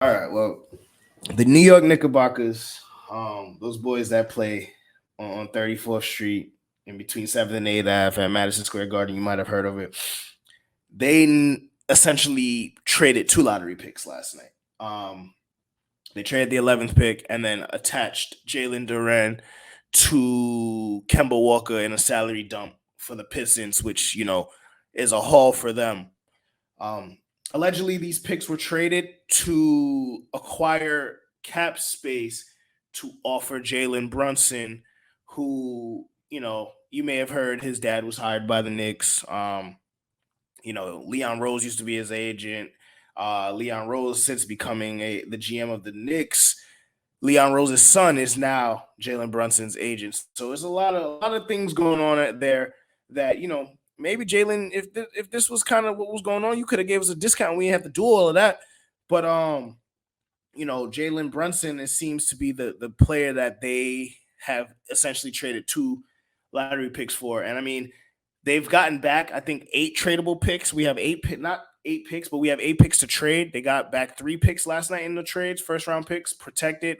All right. Well, the New York Knickerbockers, those boys that play on 34th Street in between 7th and 8th Ave at Madison Square Garden, you might have heard of it. Essentially traded two lottery picks last night. They traded the 11th pick and then attached Jalen Duran to Kemba Walker in a salary dump for the Pistons, which, is a haul for them. Um, Allegedly, these picks were traded to acquire cap space to offer Jalen Brunson, who, you may have heard his dad was hired by the Knicks. Leon Rose used to be his agent. Leon Rose, since becoming the GM of the Knicks, Leon Rose's son is now Jalen Brunson's agent. So there's a lot of things going on there that maybe Jalen, if this was kind of what was going on, you could have gave us a discount. We didn't have to do all of that. But Jalen Brunson, it seems to be the player that they have essentially traded two lottery picks for. And I mean, they've gotten back, I think, 8 tradable picks. We have not 8 picks, but we have 8 picks to trade. They got back 3 picks last night in the trades, first round picks, protected.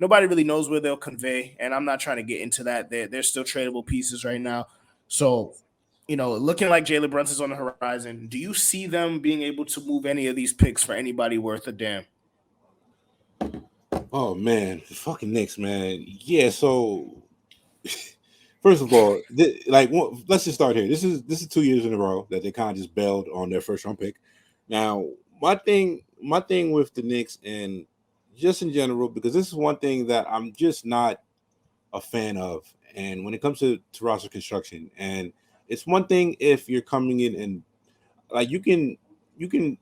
Nobody really knows where they'll convey, and I'm not trying to get into that. They're still tradable pieces right now. So, looking like Jalen Brunson's on the horizon, do you see them being able to move any of these picks for anybody worth a damn? Oh man, the fucking Knicks, man. Yeah, so first of all, let's just start here. This is 2 years in a row that they kind of just bailed on their first round pick. Now, my thing with the Knicks and just in general, because this is one thing that I'm just not a fan of. And when it comes to roster construction, and it's one thing if you're coming in and like you can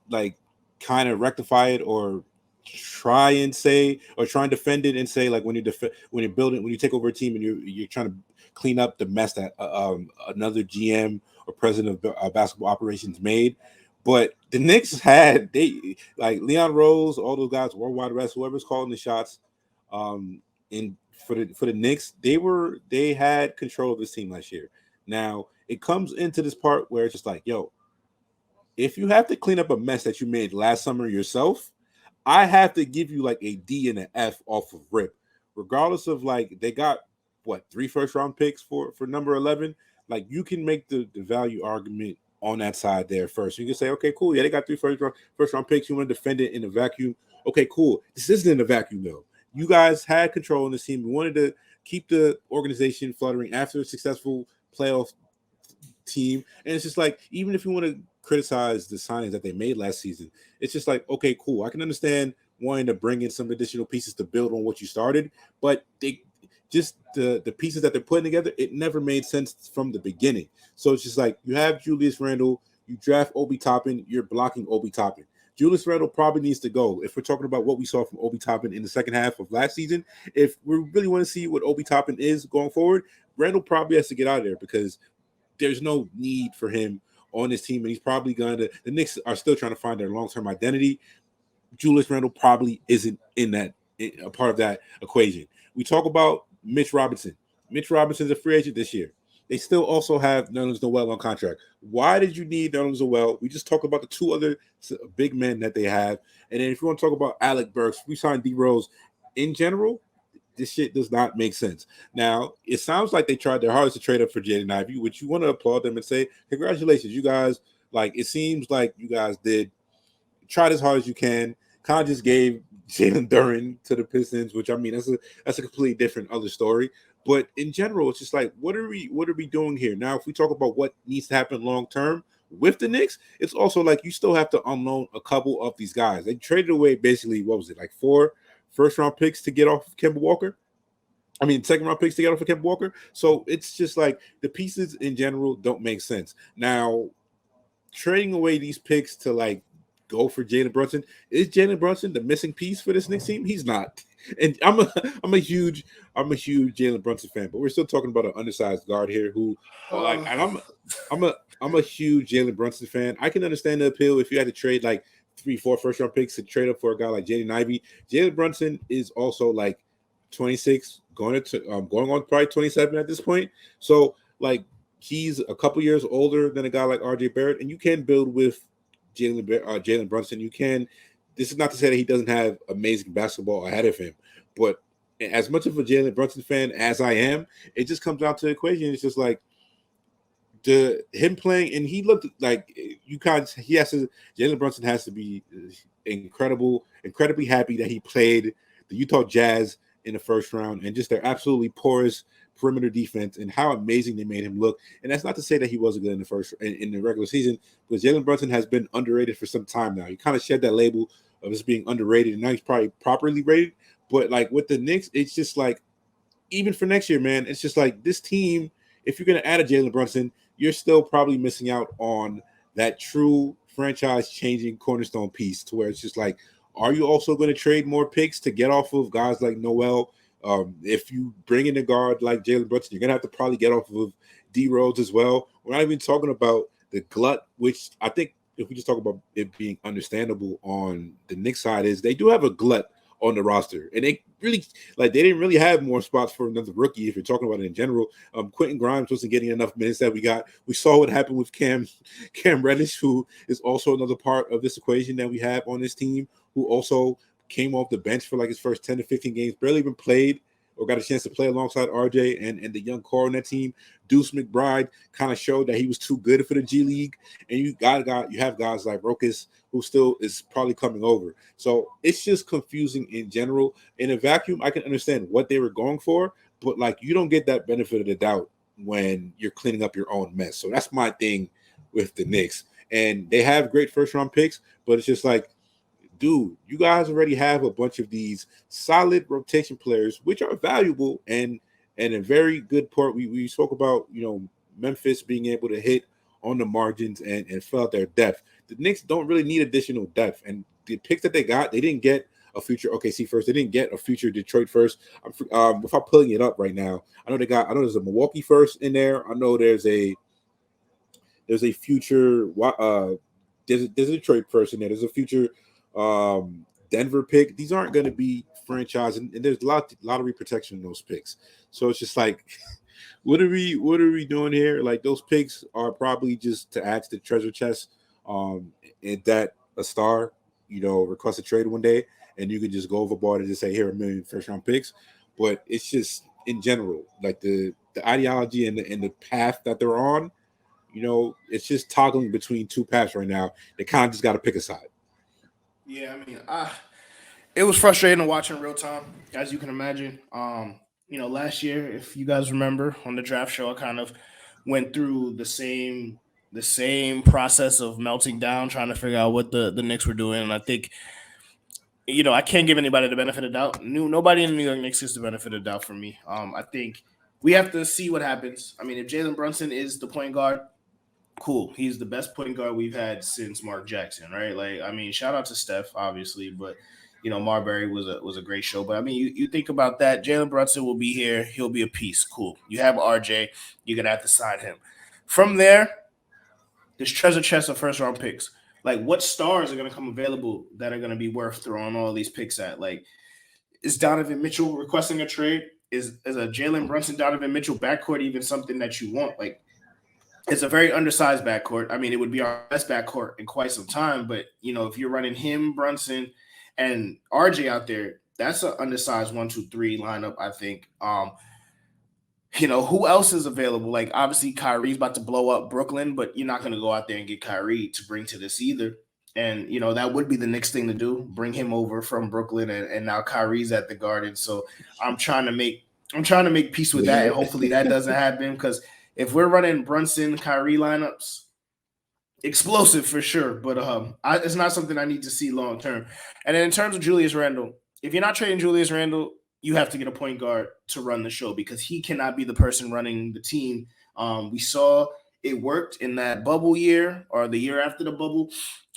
like kind of rectify it or try and defend it and say like when you're building when you take over a team and you're trying to clean up the mess that another GM or president of basketball operations made. But the Knicks had they like Leon Rose, all those guys, worldwide rest, whoever's calling the shots, in for the Knicks, they had control of this team last year. Now it comes into this part where it's just like, yo, if you have to clean up a mess that you made last summer yourself, I have to give you like a D and an F off of rip, regardless of like they got what 3 first round picks for number 11. Like you can make the value argument on that side there first. You can say, okay, cool, yeah, they got 3 first round picks. You want to defend it in a vacuum? Okay, cool. This isn't in a vacuum though. You guys had control in this team. You wanted to keep the organization fluttering after a successful playoff team. And it's just like, even if you want to criticize the signings that they made last season, it's just like, okay, cool. I can understand wanting to bring in some additional pieces to build on what you started, but they just the pieces that they're putting together, it never made sense from the beginning. So it's just like you have Julius Randle, you draft Obi Toppin, you're blocking Obi Toppin. Julius Randle probably needs to go. If we're talking about what we saw from Obi Toppin in the second half of last season, if we really want to see what Obi Toppin is going forward, Randle probably has to get out of there because there's no need for him on this team, and he's probably going to. The Knicks are still trying to find their long term identity. Julius Randle probably isn't in that a part of that equation. We talk about Mitch Robinson. Mitch Robinson's a free agent this year. They still also have Nerlens Noel on contract. Why did you need Nerlens Noel? We just talked about the two other big men that they have, and then if you want to talk about Alec Burks, we signed D Rose. In general, this shit does not make sense. Now, it sounds like they tried their hardest to trade up for Jaden Ivey, which you want to applaud them and say, congratulations, you guys. Like, it seems like you guys did tried as hard as you can. Kind of just gave Jalen Duran to the Pistons, which I mean, that's a completely different other story. But in general, it's just like, what are we doing here? Now, if we talk about what needs to happen long term with the Knicks, it's also like you still have to unload a couple of these guys. They traded away basically, what was it, like 4 first round picks to get off of Kemba Walker. I mean, second round picks to get off of Kemba Walker. So it's just like the pieces in general don't make sense. Now, trading away these picks to like go for Jalen Brunson, is Jalen Brunson the missing piece for this next team? He's not. And I'm a huge Jalen Brunson fan, but we're still talking about an undersized guard here who like, and I'm a huge Jalen Brunson fan. I can understand the appeal if you had to trade like 3, 4 first round picks to trade up for a guy like Jaden Ivey. Jalen Brunson is also like 26, going on probably 27 at this point. So like he's a couple years older than a guy like RJ Barrett, and you can build with Jalen Brunson. You can this is not to say that he doesn't have amazing basketball ahead of him, but as much of a Jalen Brunson fan as I am, it just comes down to the equation. It's just like him playing, and he looked like you kind. He has to. Jalen Brunson has to be incredibly happy that he played the Utah Jazz in the first round, and just their absolutely porous perimeter defense, and how amazing they made him look. And that's not to say that he wasn't good in the in the regular season, because Jalen Brunson has been underrated for some time now. He kind of shed that label of just being underrated, and now he's probably properly rated. But like with the Knicks, it's just like even for next year, man, it's just like this team. If you're going to add a Jalen Brunson, you're still probably missing out on that true franchise-changing cornerstone piece. To where it's just like, are you also going to trade more picks to get off of guys like Noel? If you bring in a guard like Jalen Brunson, you're going to have to probably get off of D Rhodes as well. We're not even talking about the glut, which I think if we just talk about it being understandable on the Knicks side, is they do have a glut on the roster, and they really they didn't really have more spots for another rookie. If you're talking about it in general, Quentin Grimes wasn't getting enough minutes that we got. We saw what happened with Cam Reddish, who is also another part of this equation that we have on this team, who also came off the bench for like his first 10 to 15 games, barely even played or got a chance to play alongside RJ and the young core on that team. Deuce McBride kind of showed that he was too good for the G League, and you have guys like Rokas who still is probably coming over. So it's just confusing in general. In a vacuum, I can understand what they were going for, but like you don't get that benefit of the doubt when you're cleaning up your own mess. So that's my thing with the Knicks. And they have great first round picks, but it's just like, dude, you guys already have a bunch of these solid rotation players, which are valuable and a very good part. We spoke about, Memphis being able to hit on the margins and fill out their depth. The Knicks don't really need additional depth. And the picks that they got, they didn't get a future OKC first. They didn't get a future Detroit first. Without pulling it up right now, I know there's a Milwaukee first in there. I know there's a future there's a Detroit first in there. There's a future Denver pick. These aren't going to be franchise, and there's a lottery protection in those picks. So it's just like, what are we doing here? Like those picks are probably just to add to the treasure chest. And that a star, request a trade one day, and you can just go overboard and just say, here, 1 million first round picks. But it's just in general, like the ideology and the path that they're on. It's just toggling between two paths right now. They kind of just got to pick a side. Yeah, I mean, it was frustrating to watch in real time, as you can imagine. Last year, if you guys remember on the draft show, I kind of went through the same process of melting down, trying to figure out what the Knicks were doing. And I think, I can't give anybody the benefit of doubt. Nobody in the New York Knicks gets the benefit of doubt for me. I think we have to see what happens. I mean, if Jalen Brunson is the point guard, cool. He's the best point guard we've had since Mark Jackson, right? Like, I mean, shout out to Steph, obviously, but Marbury was a great show. But I mean, you think about that. Jalen Brunson will be here. He'll be a piece. Cool. You have RJ. You're gonna have to sign him. From there, there's treasure chest of first round picks. Like, what stars are gonna come available that are gonna be worth throwing all these picks at? Like, is Donovan Mitchell requesting a trade? Is a Jalen Brunson Donovan Mitchell backcourt even something that you want? Like, it's a very undersized backcourt. I mean, it would be our best backcourt in quite some time. But if you're running him, Brunson, and RJ out there, that's an undersized 1, 2, 3 lineup. I think. Who else is available? Like, obviously Kyrie's about to blow up Brooklyn, but you're not going to go out there and get Kyrie to bring to this either. And that would be the next thing to do: bring him over from Brooklyn, and now Kyrie's at the Garden. So I'm trying to make peace with that, and hopefully that doesn't happen, because if we're running Brunson, Kyrie lineups, explosive for sure. But it's not something I need to see long term. And then in terms of Julius Randle, if you're not trading Julius Randle, you have to get a point guard to run the show, because he cannot be the person running the team. We saw it worked in that bubble year or the year after the bubble.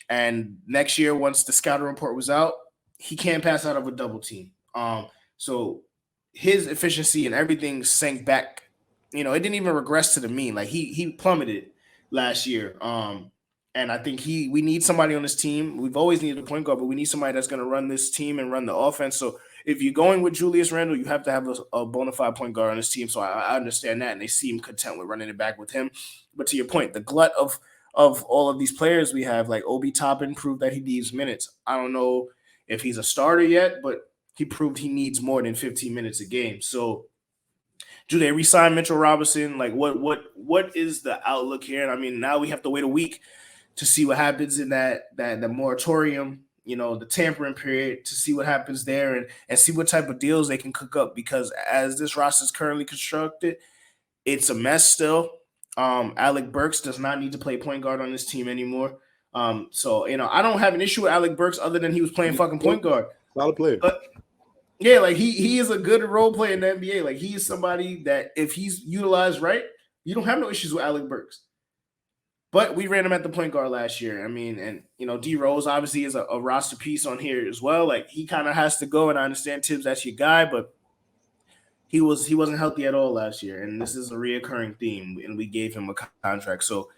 And next year, once the scouting report was out, he can't pass out of a double team. So his efficiency and everything sank back. It didn't even regress to the mean. Like, he plummeted last year. And I think we need somebody on this team. We've always needed a point guard, but we need somebody that's going to run this team and run the offense. So if you're going with Julius Randle, you have to have a bona fide point guard on this team. So I understand that, and they seem content with running it back with him. But to your point, the glut of of all of these players we have. Like Obi Toppin proved that he needs minutes. I don't know if he's a starter yet, but he proved he needs more than 15 minutes a game. So do they resign Mitchell Robinson? Like what is the outlook here? And I mean, now we have to wait a week to see what happens in that the moratorium, the tampering period, to see what happens there and see what type of deals they can cook up, because as this roster is currently constructed, it's a mess still. Alec Burks does not need to play point guard on this team anymore. So I don't have an issue with Alec Burks other than he was playing fucking point guard. Solid player. But yeah, like he is a good role player in the NBA. Like he is somebody that if he's utilized right, you don't have no issues with Alec Burks. But we ran him at the point guard last year. I mean, and D Rose obviously is a roster piece on here as well. Like he kind of has to go, and I understand Tibbs, that's your guy, but he wasn't healthy at all last year, and this is a reoccurring theme. And we gave him a contract, so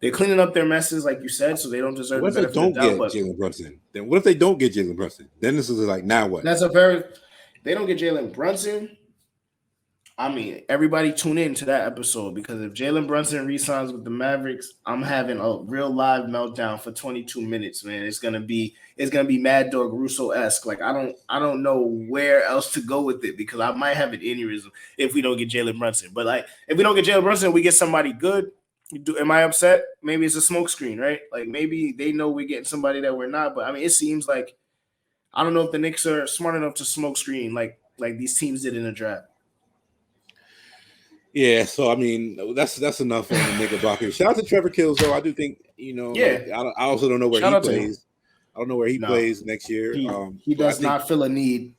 they're cleaning up their messes, like you said, so they don't deserve. What if they don't get Jalen Brunson? Then what if they don't get Jalen Brunson? Then this is like, now what? They don't get Jalen Brunson. I mean, everybody tune in to that episode, because if Jalen Brunson re-signs with the Mavericks, I'm having a real live meltdown for 22 minutes, man. It's gonna be Mad Dog Russo-esque. Like I don't know where else to go with it, because I might have an aneurysm if we don't get Jalen Brunson. But like if we don't get Jalen Brunson, we get somebody good. Am I upset? Maybe it's a smokescreen, right? Like maybe they know we're getting somebody that we're not. But I mean, it seems like I don't know if the Knicks are smart enough to smokescreen like these teams did in the draft. Yeah, so I mean that's enough on the Knickerbocker. Shout out to Trevor Kills, though. I do think I also don't know where he plays. I don't know where he plays next year. He does not feel a need.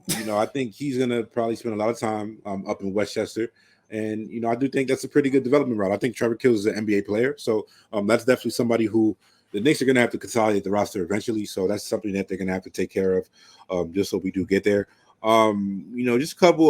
I think he's gonna probably spend a lot of time up in Westchester, and I do think that's a pretty good development route. I think Trevor Kills is an NBA player, so that's definitely somebody who the Knicks are gonna have to consolidate the roster eventually. So that's something that they're gonna have to take care of, just so we do get there. Just a couple